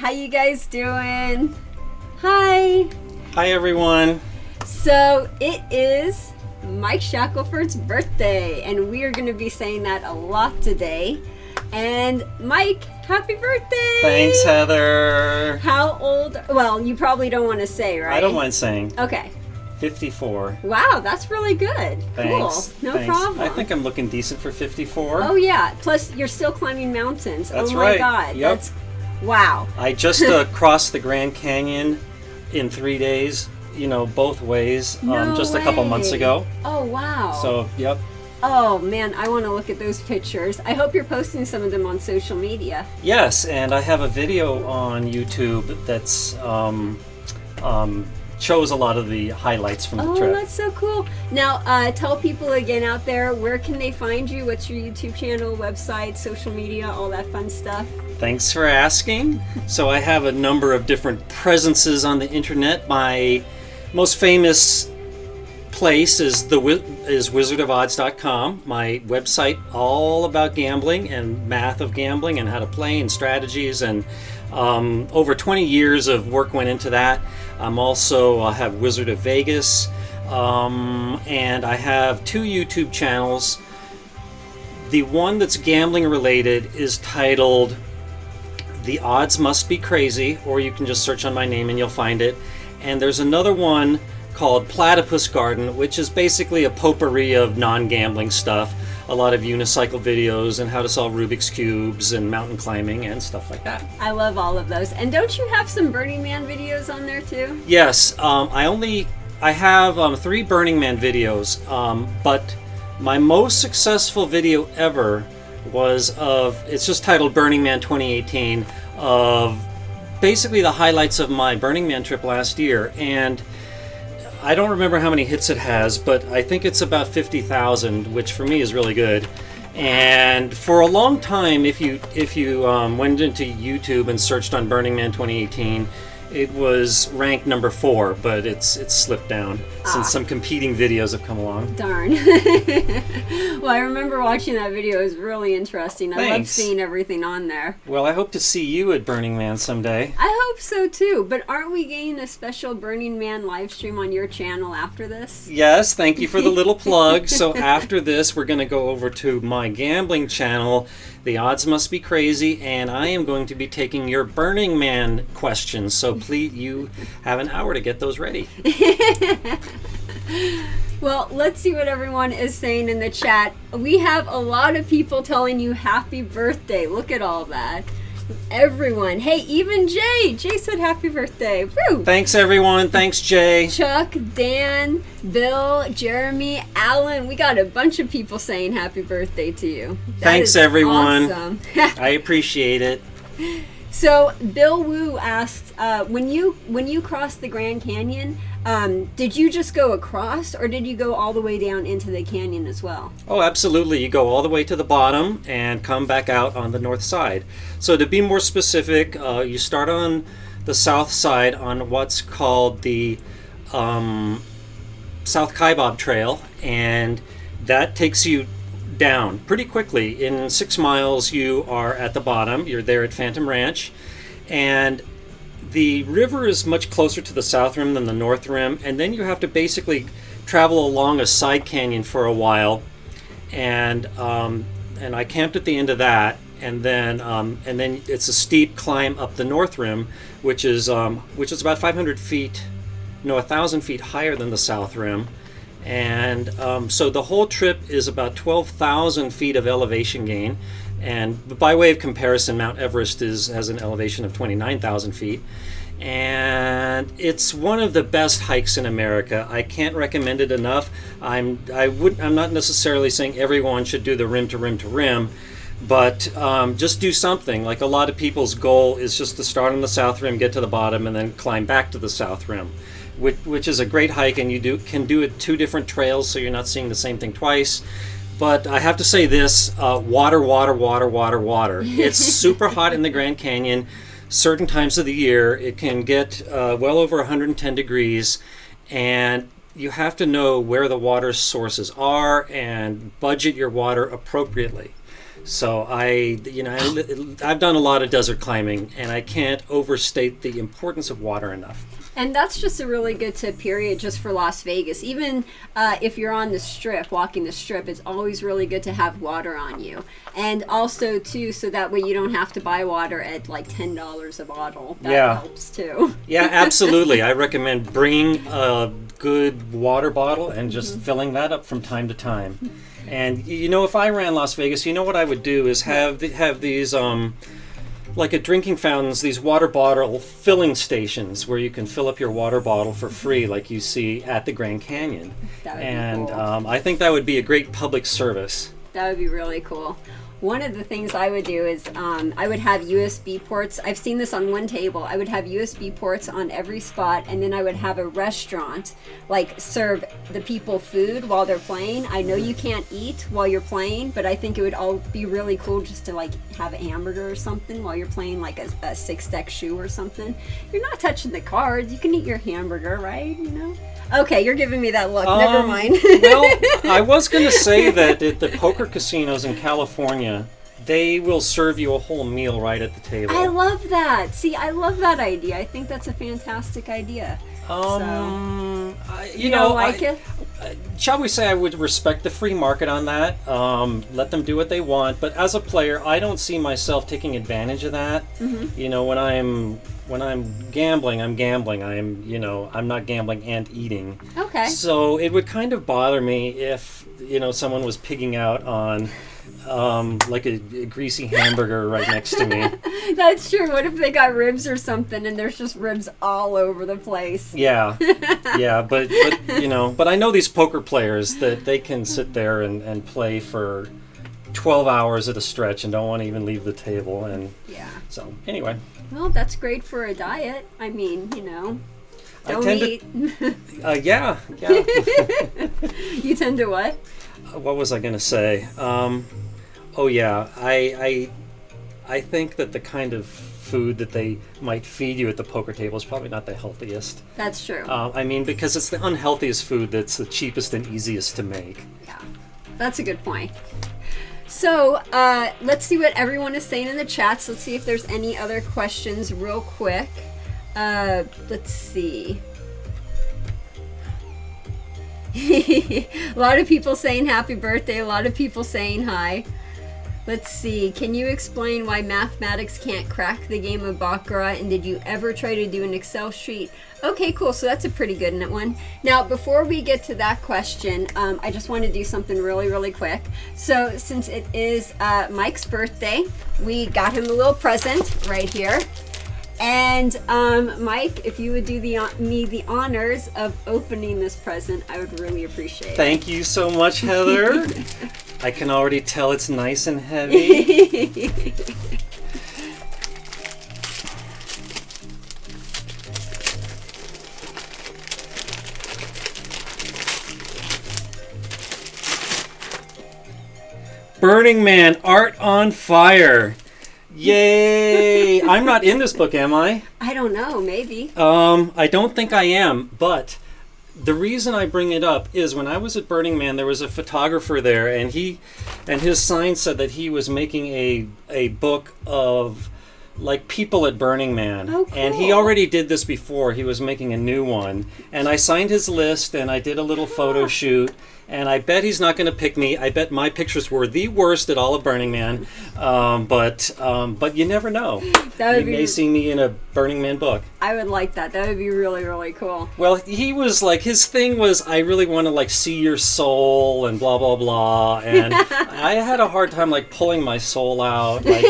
How you guys doing? Hi. Hi, everyone. So it is Mike Shackelford's birthday, and we are going to be saying that a lot today. And Mike, happy birthday! Thanks, Heather. How old? Well, you probably don't want to say, right? I don't mind saying. Okay. 54. Wow, that's really good. Thanks. Cool. No Thanks. problem. I think I'm looking decent for 54. Oh yeah. Plus, you're still climbing mountains. That's oh my right. God. Yep. That's wow. I just crossed the Grand Canyon in 3 days. You know, both ways. No just a couple months way. ago. Oh wow. So, yep. Oh man, I want to look at those pictures. I hope you're posting some of them on social media. Yes, and I have a video on YouTube that's shows a lot of the highlights from the trip. Oh, that's so cool. Now, tell people again out there, where can they find you? What's your YouTube channel, website, social media, all that fun stuff? Thanks for asking. So I have a number of different presences on the internet. My most famous place is wizardofodds.com, my website all about gambling and math of gambling and how to play and strategies, and over 20 years of work went into that. I'm also I have Wizard of Vegas, and I have 2 YouTube channels. The one that's gambling related is titled The Odds Must Be Crazy, or you can just search on my name and you'll find it. And there's another one called Platypus Garden, which is basically a potpourri of non-gambling stuff. A lot of unicycle videos and how to solve Rubik's Cubes and mountain climbing and stuff like that. I love all of those. And don't you have some Burning Man videos on there too? Yes, I have 3 Burning Man videos, but my most successful video ever was it's just titled Burning Man 2018, of basically the highlights of my Burning Man trip last year. And I don't remember how many hits it has, but I think it's about 50,000, which for me is really good. And for a long time, if you went into YouTube and searched on Burning Man 2018, it was ranked number 4, but it's slipped down since some competing videos have come along. Darn. Well, I remember watching that video. It was really interesting. I love seeing everything on there. Well, I hope to see you at Burning Man someday. I hope so too. But aren't we getting a special Burning Man live stream on your channel after this? Yes, thank you for the little plug. So after this, we're going to go over to my gambling channel, The Odds Must Be Crazy, and I am going to be taking your Burning Man questions. So please, you have an hour to get those ready. Well, let's see what everyone is saying in the chat. We have a lot of people telling you happy birthday. Look at all that. Everyone. Hey, even Jay. Jay said happy birthday. Woo! Thanks, everyone. Thanks, Jay. Chuck, Dan, Bill, Jeremy, Alan. We got a bunch of people saying happy birthday to you. Thanks, everyone. Awesome. I appreciate it. So Bill Wu asked, when you crossed the Grand Canyon, did you just go across, or did you go all the way down into the canyon as well? Oh, absolutely. You go all the way to the bottom and come back out on the north side. So to be more specific, you start on the south side on what's called the South Kaibab Trail, and that takes you down pretty quickly. In 6 miles, you are at the bottom. You're there at Phantom Ranch, and the river is much closer to the south rim than the north rim, and then you have to basically travel along a side canyon for a while, and I camped at the end of that, and then it's a steep climb up the north rim, which is about 500 feet, no, 1,000 feet higher than the south rim. And so the whole trip is about 12,000 feet of elevation gain. And by way of comparison, Mount Everest has an elevation of 29,000 feet. And it's one of the best hikes in America. I can't recommend it enough. I'm not necessarily saying everyone should do the rim to rim to rim, but just do something. Like, a lot of people's goal is just to start on the south rim, get to the bottom, and then climb back to the south rim. Which is a great hike, and you can do it 2 different trails, so you're not seeing the same thing twice. But I have to say this, water. It's super hot in the Grand Canyon. Certain times of the year, it can get well over 110 degrees, and you have to know where the water sources are and budget your water appropriately. So I've done a lot of desert climbing, and I can't overstate the importance of water enough. And that's just a really good tip, period, just for Las Vegas. Even if you're on the strip, walking the strip, it's always really good to have water on you. And also, too, so that way you don't have to buy water at like $10 a bottle. That helps, too. Yeah, absolutely. I recommend bringing a good water bottle and just filling that up from time to time. And, if I ran Las Vegas, what I would do is have these... like at drinking fountains, these water bottle filling stations where you can fill up your water bottle for free, like you see at the Grand Canyon. That would be cool. I think that would be a great public service. That would be really cool. One of the things I would do is I would have USB ports. I've seen this on one table. I would have USB ports on every spot, and then I would have a restaurant like serve the people food while they're playing. I know you can't eat while you're playing, but I think it would all be really cool just to like have a hamburger or something while you're playing, like a six-deck shoe or something. You're not touching the cards. You can eat your hamburger, right? Okay, you're giving me that look. Never mind. Well, I was going to say that at the poker casinos in California, they will serve you a whole meal right at the table. I love that. See, I love that idea. I think that's a fantastic idea. You don't like it? Shall we say I would respect the free market on that? Let them do what they want. But as a player, I don't see myself taking advantage of that. Mm-hmm. When I'm gambling, I'm gambling. I'm not gambling and eating. Okay. So it would kind of bother me if, someone was pigging out on like a greasy hamburger right next to me. That's true. What if they got ribs or something and there's just ribs all over the place? Yeah. Yeah, but I know these poker players that they can sit there and play for 12 hours at a stretch and don't want to even leave the table. And so anyway. Well, that's great for a diet. I mean, don't eat. Yeah. You tend to what? What was I going to say? I think that the kind of food that they might feed you at the poker table is probably not the healthiest. That's true. Because it's the unhealthiest food that's the cheapest and easiest to make. Yeah, that's a good point. So let's see what everyone is saying in the chats. Let's see if there's any other questions real quick. Let's see. A lot of people saying happy birthday. A lot of people saying hi. Let's see. Can you explain why mathematics can't crack the game of Baccarat? And did you ever try to do an Excel sheet? Okay, cool. So that's a pretty good one. Now, before we get to that question, I just want to do something really, really quick. So since it is Mike's birthday, we got him a little present right here. And Mike, if you would do me the honors of opening this present, I would really appreciate it. Thank you so much, Heather. I can already tell it's nice and heavy. Burning Man, Art on Fire. Yay! I'm not in this book, am I? I don't know, maybe. I don't think I am, but the reason I bring it up is when I was at Burning Man, there was a photographer there, and his sign said that he was making a book of like people at Burning Man. Oh, cool. And he already did this before. He was making a new one, and I signed his list, and I did a little photo shoot. And I bet he's not going to pick me. I bet my pictures were the worst at all of Burning Man. But you never know. You may see me in a Burning Man book. I would like that. That would be really, really cool. Well, he was like, his thing was, I really want to like see your soul and blah, blah, blah. And I had a hard time like pulling my soul out. Like,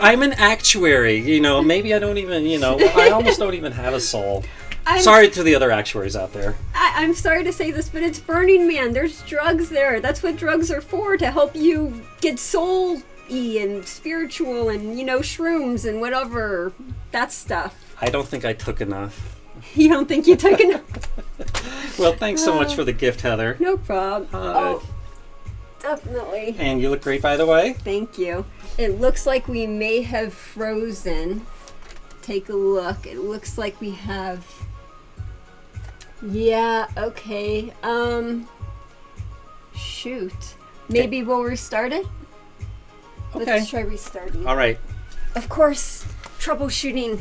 I'm an actuary, maybe I don't even, I almost don't even have a soul. Sorry to the other actuaries out there. I'm sorry to say this, but it's Burning Man. There's drugs there. That's what drugs are for, to help you get soul-y and spiritual and, shrooms and whatever. That stuff. I don't think I took enough. You don't think you took enough? Well, thanks so much for the gift, Heather. No problem. Oh, definitely. And you look great, by the way. Thank you. It looks like we may have frozen. Take a look. It looks like we have... Yeah, okay. Shoot. Maybe we'll restart it. Okay. Let's try restarting. All right. Of course, troubleshooting